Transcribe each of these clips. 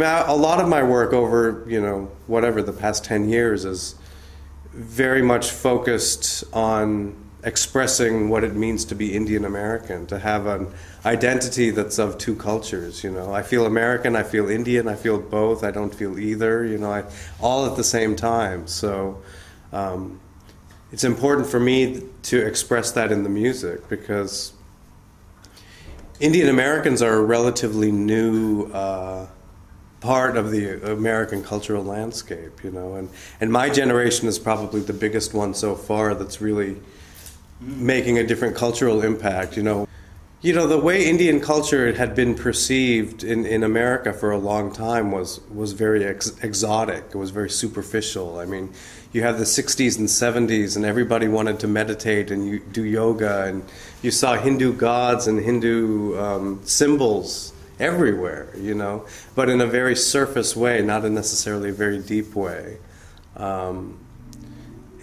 mean, a lot of my work over, you know, whatever, the past 10 years is very much focused on expressing what it means to be Indian American, to have an identity that's of two cultures, you know. I feel American, I feel Indian, I feel both, I don't feel either, you know, all at the same time. So it's important for me to express that in the music, because Indian Americans are a relatively new part of the American cultural landscape, you know, and my generation is probably the biggest one so far that's really making a different cultural impact, you know. You know, the way Indian culture had been perceived in America for a long time was very exotic. It was very superficial. I mean, you have the 60s and 70s and everybody wanted to meditate and you do yoga, and you saw Hindu gods and Hindu symbols everywhere, you know, but in a very surface way, not in necessarily a very deep way.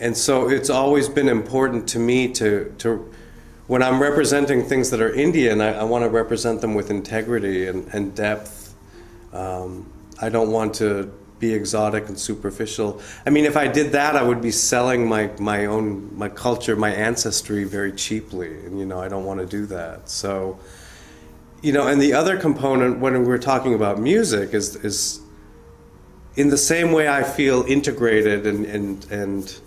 And so it's always been important to me to when I'm representing things that are Indian, I want to represent them with integrity and depth. I don't want to be exotic and superficial. I mean, if I did that, I would be selling my culture, my ancestry very cheaply, and you know, I don't want to do that. So, you know, and the other component when we're talking about music is in the same way I feel integrated and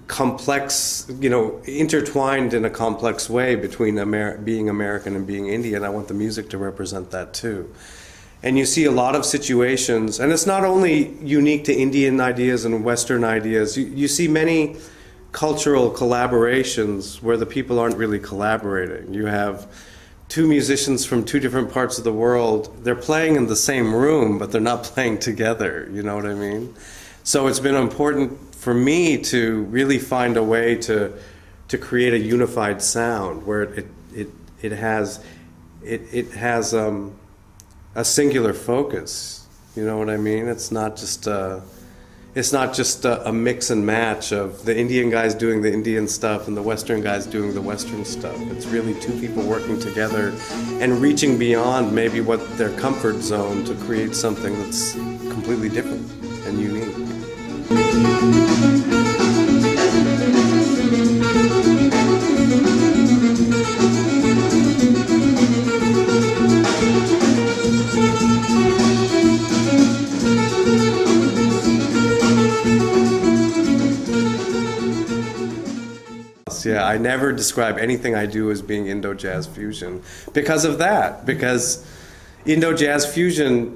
complex, you know, intertwined in a complex way between being American and being Indian. I want the music to represent that too. And you see a lot of situations, and it's not only unique to Indian ideas and Western ideas. You see many cultural collaborations where the people aren't really collaborating. You have two musicians from two different parts of the world. They're playing in the same room, but they're not playing together. You know what I mean? So it's been important for me to really find a way to create a unified sound where it has a singular focus. You know what I mean? It's not just a mix and match of the Indian guys doing the Indian stuff and the Western guys doing the Western stuff. It's really two people working together and reaching beyond maybe what their comfort zone to create something that's completely different and unique. Yeah, I never describe anything I do as being Indo-Jazz fusion because of that. Because Indo-Jazz fusion,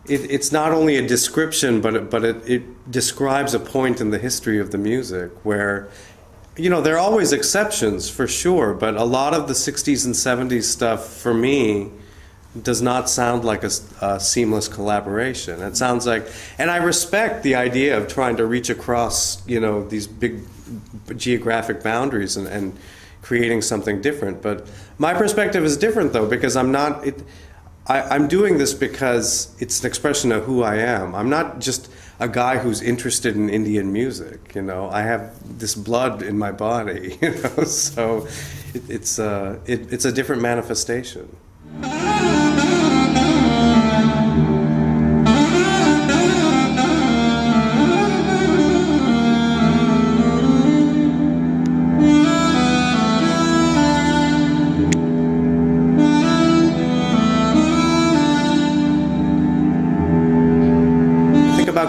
it's not only a description, but it describes a point in the history of the music where, you know, there are always exceptions for sure, but a lot of the 60s and 70s stuff for me does not sound like a seamless collaboration. It sounds like, and I respect the idea of trying to reach across, you know, these big geographic boundaries and creating something different. But my perspective is different though, because I'm doing this because it's an expression of who I am. I'm not just a guy who's interested in Indian music, you know. I have this blood in my body, you know, so it's a different manifestation.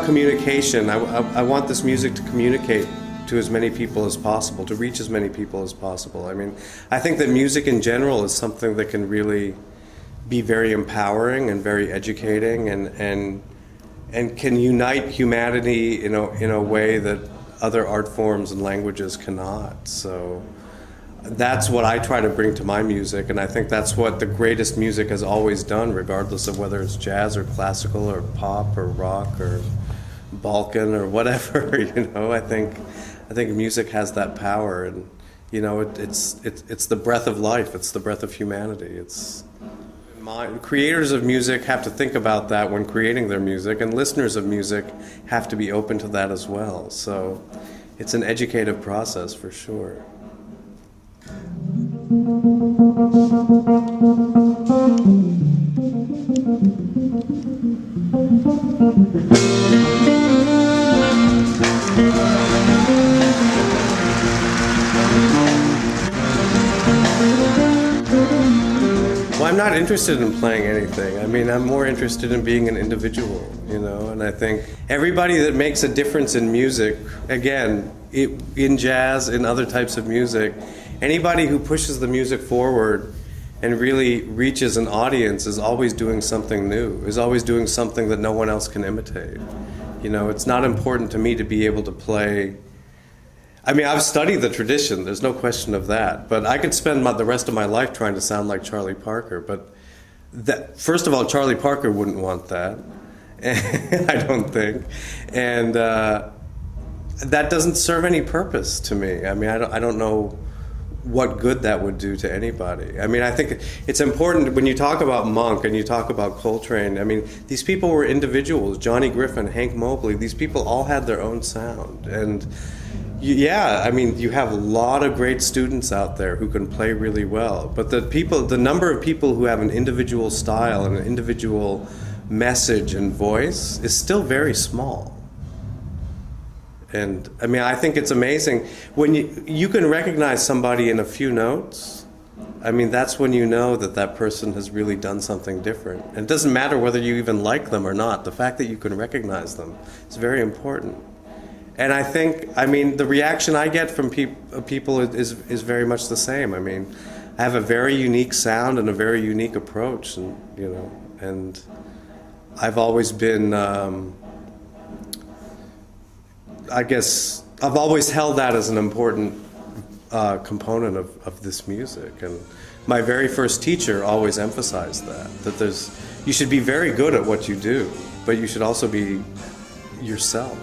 Communication. I want this music to communicate to as many people as possible, to reach as many people as possible. I mean, I think that music in general is something that can really be very empowering and very educating and can unite humanity in a way that other art forms and languages cannot. So that's what I try to bring to my music, and I think that's what the greatest music has always done, regardless of whether it's jazz or classical or pop or rock or Balkan or whatever. You know, I think music has that power, and you know, it's the breath of life. It's the breath of humanity. Creators of music have to think about that when creating their music, and listeners of music have to be open to that as well. So it's an educative process for sure. Well, I'm not interested in playing anything. I mean, I'm more interested in being an individual, you know, and I think everybody that makes a difference in music, again, in jazz, in other types of music, anybody who pushes the music forward and really reaches an audience is always doing something new, is always doing something that no one else can imitate. You know, it's not important to me to be able to play. I mean, I've studied the tradition, there's no question of that, but I could spend the rest of my life trying to sound like Charlie Parker, but first of all, Charlie Parker wouldn't want that, I don't think, and that doesn't serve any purpose to me. I mean, I don't know what good that would do to anybody. I mean, I think it's important when you talk about Monk and you talk about Coltrane, I mean, these people were individuals, Johnny Griffin, Hank Mobley, these people all had their own sound, and yeah, I mean, you have a lot of great students out there who can play really well, but the number of people who have an individual style and an individual message and voice is still very small. And I mean, I think it's amazing when you can recognize somebody in a few notes. I mean, that's when you know that that person has really done something different. And it doesn't matter whether you even like them or not. The fact that you can recognize them is very important. And I think, I mean, the reaction I get from people is very much the same. I mean, I have a very unique sound and a very unique approach, and you know, and I've always been, I guess, I've always held that as an important component of this music. And my very first teacher always emphasized that you should be very good at what you do, but you should also be yourself.